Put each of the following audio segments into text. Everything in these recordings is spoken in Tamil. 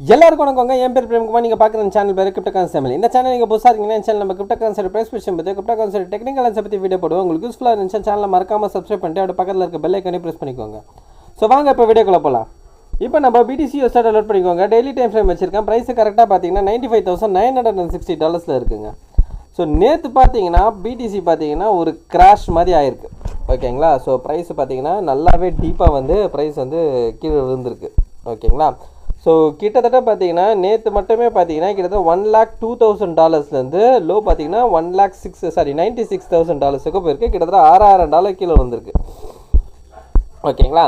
எல்லாருக்கும் வணக்கங்க. என் பேர் பிரேம்குமார். நீங்கள் பார்க்குற சேனல் பேர் கிரிப்டோகரன்சி தமிழ். இந்த சேனல் நீங்கள் புதுசாக இருக்கீங்கன்னா சேனல் நம்ம கிரிப்டோகரன்சி ப்ரைஸ் விஷயம் பற்றி கிரிப்டோகரன்சி டெக்னிக்கல் ஆன்சர் பற்றி வீடியோ போடுவோம். உங்களுக்கு யூஸ்ஃபுல்லாக இருந்துச்சு சேனலில் மறக்காமல் சப்ஸ்கிரைப் பண்ணிட்டு அப்படியே பக்கத்தில் இருக்க பெல் ஐக்கானே ப்ரெஸ் பண்ணிக்கோங்க. ஸோ வாங்க இப்போ வீடியோக்குள்ளே போகலாம். இப்போ நம்ம BTC USD டவுன்லோட் பண்ணிக்கோங்க. டெய்லி டைம் ஃப்ரேம் வச்சிருக்கேன். ப்ரைஸ் கரெக்டாக பார்த்தீங்கன்னா $95,960 இருக்குங்க. ஸோ நேற்று பார்த்தீங்கன்னா BTC பார்த்தீங்கன்னா ஒரு கிராஷ் மாதிரி ஆயிருக்கு. ஓகேங்களா. ஸோ ப்ரைஸ் பார்த்தீங்கன்னா நல்லாவே டீப்பாக வந்து ப்ரைஸ் வந்து கீழே விழுந்திருக்கு. ஓகேங்களா. ஸோ கிட்டத்தட்ட பார்த்தீங்கன்னா நேற்று மட்டுமே பார்த்தீங்கன்னா கிட்டத்தட்ட $1,02,000 லோ பார்த்தீங்கன்னா $96,000 போயிருக்கு. கிட்டத்தட்ட $6,000 கீழே வந்திருக்கு. ஓகேங்களா.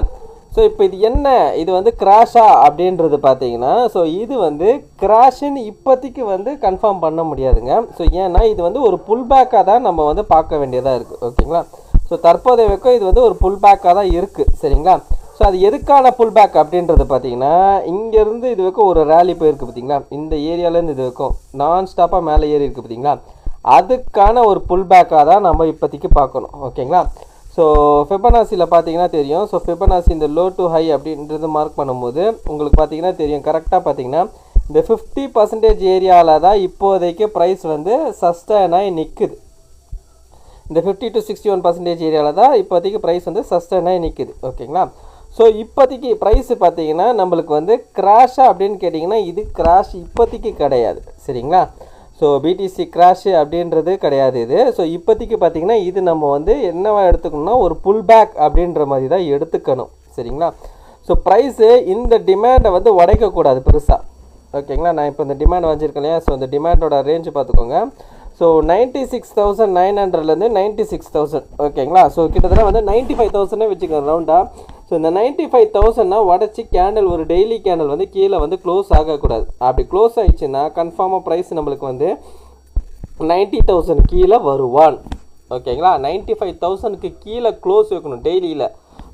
ஸோ இப்போ இது என்ன, இது வந்து கிராஷா அப்படின்றது பார்த்தீங்கன்னா, ஸோ இது வந்து கிராஷுன்னு இப்போதைக்கு வந்து கன்ஃபார்ம் பண்ண முடியாதுங்க. ஸோ ஏன்னா இது வந்து ஒரு புல் பேக்காக தான் நம்ம வந்து பார்க்க வேண்டியதாக இருக்குது. ஓகேங்களா. ஸோ தற்போதைய வரைக்கும் இது வந்து ஒரு புல் பேக்காக தான் இருக்குது. சரிங்களா. ஸோ அது எதுக்கான புல் பேக் அப்படின்றது பார்த்தீங்கன்னா, இங்கேருந்து இது வரைக்கும் ஒரு ரேலி போயிருக்கு பார்த்தீங்களா, இந்த ஏரியாவிலேருந்து இது வரைக்கும் நான் ஸ்டாப்பாக மேலே ஏறி இருக்குது பார்த்தீங்களா, அதுக்கான ஒரு புல் பேக்காக தான் நம்ம இப்போதைக்கு பார்க்கணும். ஓகேங்களா. ஸோ ஃபிபனாசியில் பார்த்தீங்கன்னா தெரியும். ஸோ ஃபிபனாசி இந்த லோ டு ஹை அப்படின்றது மார்க் பண்ணும்போது உங்களுக்கு பார்த்தீங்கன்னா தெரியும். கரெக்டாக பார்த்தீங்கன்னா இந்த 50% ஏரியாவில் தான் இப்போதைக்கு ப்ரைஸ் வந்து சஸ்டைன் ஆகி நிற்குது. இந்த 50 to 61% ஏரியாவில் தான் இப்போதைக்கு ப்ரைஸ் வந்து சஸ்டைன் ஆகி நிற்குது. ஓகேங்களா. ஸோ இப்போதைக்கு ப்ரைஸ் பார்த்தீங்கன்னா நம்மளுக்கு வந்து கிராஷா அப்படின்னு கேட்டிங்கன்னா இது கிராஷ் இப்போதைக்கு கிடையாது. சரிங்களா. ஸோ BTC கிராஷு அப்படின்றது கிடையாது இது. ஸோ இப்போதைக்கு பார்த்தீங்கன்னா இது நம்ம வந்து என்னவா எடுத்துக்கணும்னா ஒரு புல் பேக் அப்படின்ற மாதிரி தான் எடுத்துக்கணும். சரிங்களா. ஸோ ப்ரைஸு இந்த டிமாண்டை வந்து உடைக்கக்கூடாது பெருசாக. ஓகேங்களா. நான் இப்போ இந்த டிமாண்ட் வச்சுருக்கேன் இல்லையா. ஸோ இந்த டிமாண்டோட ரேஞ்சு பார்த்துக்கோங்க. ஸோ 96,900லேருந்து 96,000. ஓகேங்களா. ஸோ கிட்டத்தட்ட வந்து 95,000 வச்சுக்கோங்க ரவுண்டாக. ஸோ இந்த 95,000 உடச்சி கேண்டில் ஒரு டெய்லி கேண்டில் வந்து கீழே வந்து க்ளோஸ் ஆகக்கூடாது. அப்படி க்ளோஸ் ஆகிடுச்சுன்னா கன்ஃபார்மாக ப்ரைஸ் நம்மளுக்கு வந்து 90,000 கீழே வருவான். ஓகேங்களா. 95,000க்கு கீழே க்ளோஸ் வைக்கணும் டெய்லியில்.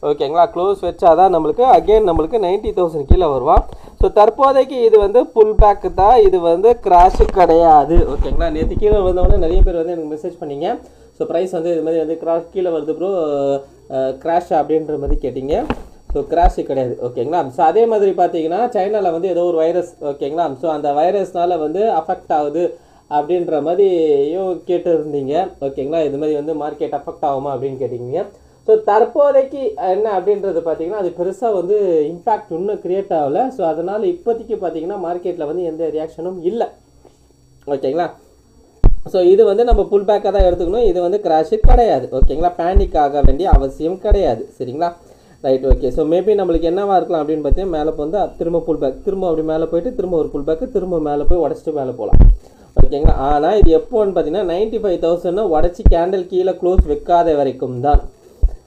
ஓகேங்களா. க்ளோஸ் வச்சாதான் நம்மளுக்கு அகெயின் நம்மளுக்கு 90,000 கீழே வருவான். ஸோ தற்போதைக்கு இது வந்து புல் பேக்கு தான், இது வந்து கிராஷு கிடையாது. ஓகேங்களா. நேற்று கீழே வந்தவொடனே நிறைய பேர் வந்து எனக்கு மெசேஜ் பண்ணிங்க. ஸோ ப்ரைஸ் வந்து இது மாதிரி வந்து கீழே வருது ப்ரோ, கிராஷ் அப்படின்ற மாதிரி கேட்டிங்க. ஸோ கிராஷு கிடையாது. ஓகேங்களா. ஸோ அதே மாதிரி பார்த்தீங்கன்னா சைனாவில் வந்து ஏதோ ஒரு வைரஸ். ஓகேங்களா. ஸோ அந்த வைரஸ்னால் வந்து அஃபெக்ட் ஆகுது அப்படின்ற மாதிரியும் கேட்டு இருந்தீங்க. ஓகேங்களா. இது மாதிரி வந்து மார்க்கெட் அஃபெக்ட் ஆகுமா அப்படின்னு கேட்டிங்க. ஸோ தற்போதைக்கு என்ன அப்படின்றது பார்த்தீங்கன்னா அது பெருசாக வந்து இம்பேக்ட் இன்னும் க்ரியேட் ஆகலை. ஸோ அதனால் இப்போதைக்கு பார்த்தீங்கன்னா மார்க்கெட்டில் வந்து எந்த ரியாக்ஷனும் இல்லை. ஓகேங்களா. ஸோ இது வந்து நம்ம புல் பேக்காக தான் எடுத்துக்கணும். இது வந்து கிராஷு கிடையாது. ஓகேங்களா. பேனிக் ஆக வேண்டிய அவசியம் கிடையாது. சரிங்களா. ரைட். ஓகே. ஸோ மேபி நம்மளுக்கு என்னவா இருக்கலாம் அப்படின்னு பார்த்தீங்கன்னா மேலே வந்து திரும்ப புல் பேக், திரும்ப அப்படி மேலே போயிட்டு திரும்ப ஒரு புல் பேக்கு, திரும்ப மேலே போய் உடச்சிட்டு மேலே போகலாம். ஓகேங்களா. ஆனால் இது எப்போன்னு பார்த்தீங்கன்னா 95,000 உடச்சி கேண்டில் கீழே க்ளோஸ் வைக்காத வரைக்கும் தான்.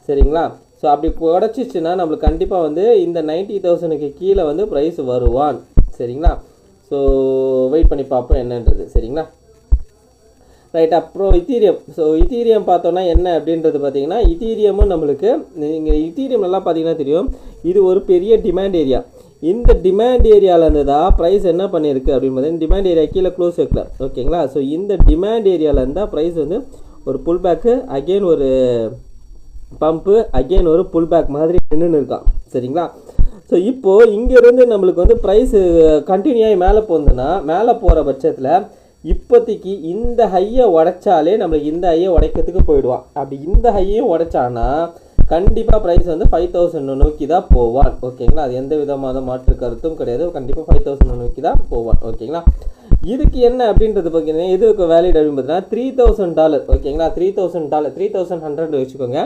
சரிங்களா. ஸோ அப்படி உடச்சிச்சுன்னா நம்மளுக்கு கண்டிப்பாக வந்து இந்த 90,000க்கு கீழே வந்து ப்ரைஸ் வருவான். சரிங்களா. ஸோ வெயிட் பண்ணி பார்ப்போம் என்னன்றது. சரிங்களா. ரைட். அப்புறம் இத்தீரியம். ஸோ இத்தீரியம் பார்த்தோன்னா என்ன அப்படின்றது பார்த்தீங்கன்னா இத்தீரியமும் நம்மளுக்கு நீங்கள் இத்தீரியம் நல்லா பார்த்தீங்கன்னா தெரியும். இது ஒரு பெரிய டிமாண்ட் ஏரியா. இந்த டிமாண்ட் ஏரியாவிலேருந்து தான் ப்ரைஸ் என்ன பண்ணியிருக்கு அப்படின்னு பார்த்தீங்கன்னா டிமாண்ட் ஏரியா கீழே க்ளோஸ் வைக்கல. ஓகேங்களா. ஸோ இந்த டிமாண்ட் ஏரியாவிலேருந்து தான் ப்ரைஸ் வந்து ஒரு புல் பேக்கு, அகெயின் ஒரு பம்பு, அகெயின் ஒரு புல் பேக் மாதிரி நின்றுன்னு இருக்கான். சரிங்களா. ஸோ இப்போது இங்கேருந்து நம்மளுக்கு வந்து ப்ரைஸு கண்டினியூ ஆகி மேலே போகுதுன்னா மேலே போகிற பட்சத்தில் இப்போதைக்கு இந்த ஹையை உடைச்சாலே நம்மளுக்கு இந்த ஹையை உடைக்கிறதுக்கு போயிடுவான். அப்படி இந்த ஹையையும் உடைச்சானா கண்டிப்பாக ப்ரைஸ் வந்து 5,000 நோக்கி தான் போவான். ஓகேங்களா. அது எந்த விதமான மாற்று கருத்தும் கிடையாது. கண்டிப்பாக 5,000 நோக்கி தான் போவான். ஓகேங்களா. இதுக்கு என்ன அப்படின்றது பார்த்தீங்கன்னா இதுக்கு வேலிட் அப்படின்னு பார்த்தீங்கன்னா $3,000. ஓகேங்களா. $3,000 3,100 வச்சுக்கோங்க.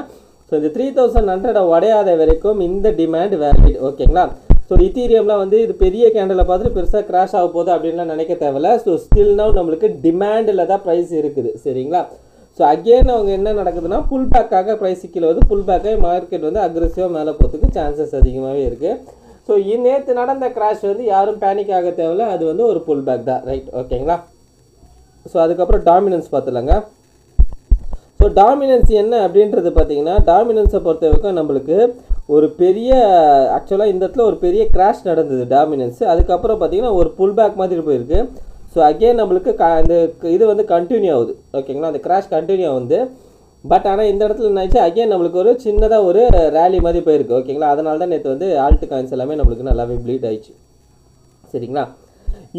ஸோ இந்த 3,100 உடையாத வரைக்கும் இந்த டிமாண்ட் வேலிட். ஓகேங்களா. ஸோ இத்தீரியம்லாம் வந்து இது பெரிய கேண்டில் பார்த்துட்டு பெருசாக கிராஷ் ஆக போகுது அப்படின்லாம் நினைக்க தேவையில்ல. ஸோ ஸ்டில் நவ் நம்மளுக்கு டிமாண்டில் தான் ப்ரைஸ் இருக்குது. சரிங்களா. ஸோ அகெயின் அவங்க என்ன நடக்குதுன்னா புல் பேக்காக ப்ரைஸ் கீழே வந்து புல் பேக்காக மார்க்கெட் வந்து அக்ரெசிவாக மேலே போகிறதுக்கு சான்சஸ் அதிகமாகவே இருக்குது. ஸோ நேற்று நடந்த கிராஷ் வந்து யாரும் பேனிக் ஆக தேவையில்ல, அது வந்து ஒரு புல் பேக் தான். ரைட். ஓகேங்களா. ஸோ அதுக்கப்புறம் டாமினன்ஸ் பார்த்துலாங்க. ஸோ டாமினன்ஸ் என்ன அப்படின்றது பார்த்தீங்கன்னா டாமினன்ஸை பொறுத்த வரைக்கும் நம்மளுக்கு ஒரு பெரிய ஆக்சுவலாக இந்த இடத்துல ஒரு பெரிய கிராஷ் நடந்தது டாமினன்ஸ். அதுக்கப்புறம் பார்த்தீங்கன்னா ஒரு புல் பேக் மாதிரி போயிருக்கு. ஸோ அகெயின் நம்மளுக்கு இந்த இது வந்து கண்டினியூ ஆகுது. ஓகேங்களா. அந்த கிராஷ் கண்டினியூ ஆகுது. பட் ஆனால் இந்த இடத்துல என்ன ஆச்சு, அகெயின் நம்மளுக்கு ஒரு சின்னதாக ஒரு ரேலி மாதிரி போயிருக்கு. ஓகேங்களா. அதனால தான் நேற்று வந்து ஆல்ட் காயின்ஸ் எல்லாமே நம்மளுக்கு நல்லாவே ப்ளீட் ஆயிடுச்சு. சரிங்களா.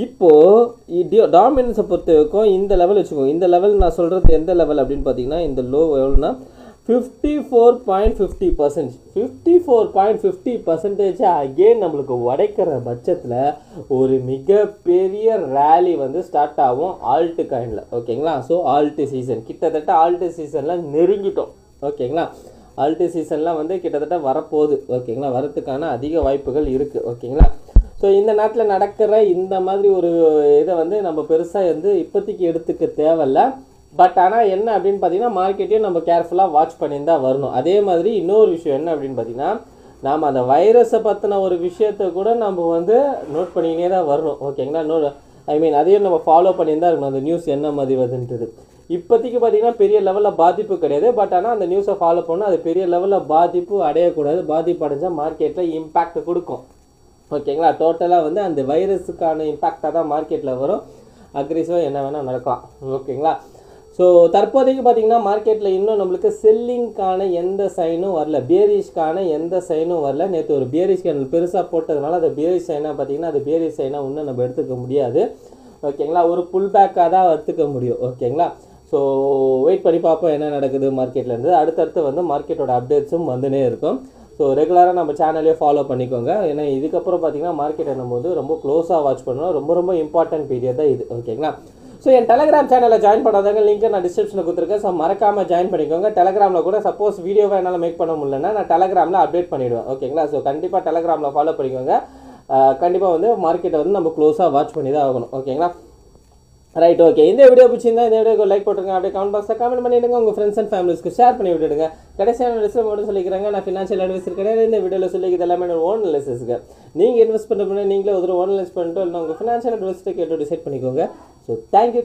இப்போது டாமினன்ஸை பொறுத்த வரைக்கும் இந்த லெவல் வச்சுக்கோங்க. இந்த லெவல் நான் சொல்கிறது எந்த லெவல் அப்படின்னு பார்த்தீங்கன்னா, இந்த லோ எவ்வளோனா 54.50%. 54.50% அகெயின் நம்மளுக்கு உடைக்கிற பட்சத்தில் ஒரு மிகப்பெரிய ரேலி வந்து ஸ்டார்ட் ஆகும் ஆல்ட்டு காயினில். ஓகேங்களா. ஸோ ஆல்ட்டு சீசன் கிட்டத்தட்ட ஆல்ட்டு சீசன்லாம் நெருங்கிட்டோம். ஓகேங்களா. ஆல்ட்டு சீசன்லாம் வந்து கிட்டத்தட்ட வரப்போகுது. ஓகேங்களா. வரத்துக்கான அதிக வாய்ப்புகள் இருக்குது. ஓகேங்களா. ஸோ இந்த நாட்டில் நடக்கிற இந்த மாதிரி ஒரு இதை வந்து நம்ம பெருசாக வந்து இப்போதைக்கு எடுத்துக்க தேவையில்ல. பட் ஆனால் என்ன அப்படின்னு பார்த்தீங்கன்னா, மார்க்கெட்டையும் நம்ம கேர்ஃபுல்லாக வாட்ச் பண்ணியிருந்தா வரணும். அதே மாதிரி இன்னொரு விஷயம் என்ன அப்படின்னு பார்த்தீங்கன்னா, நாம் அந்த வைரஸை பற்றின ஒரு விஷயத்தை கூட நம்ம வந்து நோட் பண்ணிக்கினே தான் வரணும். ஓகேங்களா. அதையும் நம்ம ஃபாலோ பண்ணியிருந்தா இருக்கணும். அந்த நியூஸ் என்ன மாதிரி வருதுன்றது இப்போதைக்கு பார்த்தீங்கன்னா பெரிய லெவலில் பாதிப்பு கிடையாது. பட் ஆனால் அந்த நியூஸை ஃபாலோ பண்ணால் அது பெரிய லெவலில் பாதிப்பு அடையக்கூடாது. பாதிப்பு அடைஞ்சால் மார்க்கெட்டில் இம்பேக்ட் கொடுக்கும். ஓகேங்களா. டோட்டலாக வந்து அந்த வைரஸுக்கான இம்பேக்டாக தான் மார்க்கெட்டில் வரும். அக்ரெசிவாக என்ன வேணால் நடக்கலாம். ஓகேங்களா. ஸோ தற்போதைக்கு பார்த்தீங்கன்னா மார்க்கெட்டில் இன்னும் நம்மளுக்கு செல்லிங்க்கான எந்த சைனும் வரல, பியரிஷ்க்கான எந்த சைனும் வரல. நேற்று ஒரு பியரிஷ் கேண்டில் பெருசாக போட்டதுனால அது பியரிஷ் சைனாக பார்த்தீங்கன்னா அது பியரிஷ் சைனாக இன்னும் நம்ம எடுத்துக்க முடியாது. ஓகேங்களா. ஒரு புல் பேக்காக தான் எடுத்துக்க முடியும். ஓகேங்களா. ஸோ வெயிட் பண்ணி பார்ப்போம் என்ன நடக்குது மார்க்கெட்லேருந்து. அடுத்தடுத்து வந்து மார்க்கெட்டோட அப்டேட்ஸும் வந்துனே இருக்கும். ஸோ ரெகுலராக நம்ம சேனலே ஃபாலோ பண்ணிக்கோங்க. ஏன்னா இதுக்கப்புறம் பார்த்தீங்கன்னா மார்க்கெட் என்னும்போது ரொம்ப க்ளோஸாக வாட்ச் பண்ணணும். ரொம்ப ரொம்ப இம்பார்ட்டன்ட் பீரியட் தான் இது. ஓகேங்களா. ஸோ என் டெலகிராம் சேனலில் ஜாயின் பண்ணாதவங்க லிங்க்கை நான் டிஸ்கிரிப்ஷனில் கொடுத்துருக்கேன். ஸோ மறக்காமல் ஜாயின் பண்ணிக்கோங்க. டெலகிராமில் கூட சப்போஸ் வீடியோவை என்னால் மேக் பண்ண முடியலன்னா நான் டெலகிராமில் அப்டேட் பண்ணிவிடுவேன். ஓகேங்களா. ஸோ கண்டிப்பாக டெலகிராமில் ஃபாலோ பண்ணிக்கோங்க. கண்டிப்பாக வந்து மார்க்கெட்டை வந்து நம்ம க்ளோஸாக வாட்ச் பண்ணி தான் ஆகணும். ஓகேங்களா. ரைட். ஓகே. இந்த வீடியோ பிடிச்சிருந்தா இந்த வீடியோக்கு லைக் போட்டுருங்க. அப்படியே கமெண்ட் பாக்ஸில் கமெண்ட் பண்ணிவிடுங்க. உங்கள் ஃப்ரெண்ட்ஸ் அண்ட் ஃபேமிலிஸ்க்கு ஷேர் பண்ணி விட்டுடுங்க. கடைசியான லிஸ்ட்டில் மட்டும் சொல்லிக்கிறாங்க, நான் ஃபினான்ஷியல் அட்வைசர் கிடையாது. இந்த வீடியோவில் சொல்லிக்கிறது எல்லாமே ஓன் அனாலிசிஸ்க்கு. நீங்கள் இன்வெஸ்ட் பண்ணுற முன்னாடி நீங்களே ஒரு ஓன் அனலைஸ் பண்ணிட்டு இல்லை உங்கள் ஃபினான்ஷியல் அட்வைசரை கேட்டு டிசைட் பண்ணிக்கோங்க. So thank you.